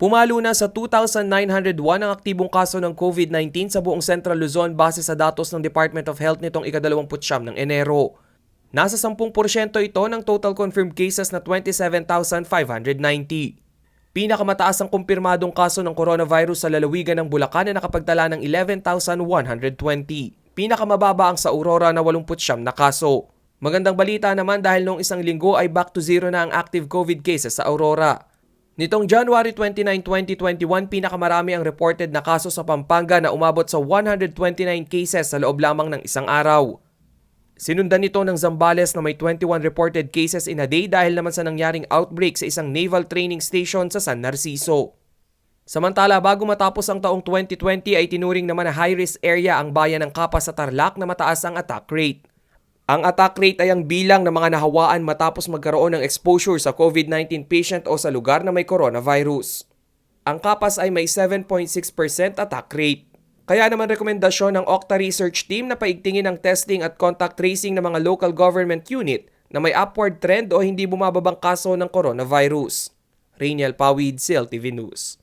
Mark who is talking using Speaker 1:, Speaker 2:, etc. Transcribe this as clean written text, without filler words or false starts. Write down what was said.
Speaker 1: Pumalo na sa 2,901 ang aktibong kaso ng COVID-19 sa buong Central Luzon base sa datos ng Department of Health nitong ika-29 ng Enero. Nasa 10% ito ng total confirmed cases na 27,590. Pinakamataas ang kumpirmadong kaso ng coronavirus sa lalawigan ng Bulacan na nakapagtala ng 11,120. Pinakamababa ang sa Aurora na 89 na kaso. Magandang balita naman dahil noong isang linggo ay back to zero na ang active COVID cases sa Aurora. Nitong January 29, 2021, pinakamarami ang reported na kaso sa Pampanga na umabot sa 129 cases sa loob lamang ng isang araw. Sinundan nito ng Zambales na may 21 reported cases in a day dahil naman sa nangyaring outbreak sa isang naval training station sa San Narciso. Samantala, bago matapos ang taong 2020 ay tinuring naman na high-risk area ang bayan ng Kapas sa Tarlac na mataas ang attack rate. Ang attack rate ay ang bilang ng mga nahawaan matapos magkaroon ng exposure sa COVID-19 patient o sa lugar na may coronavirus. Ang Kapas ay may 7.6% attack rate. Kaya naman rekomendasyon ng Octa Research Team na paigtingin ang testing at contact tracing ng mga local government unit na may upward trend o hindi bumababang kaso ng coronavirus. Rainiel Pawid, CLTV News.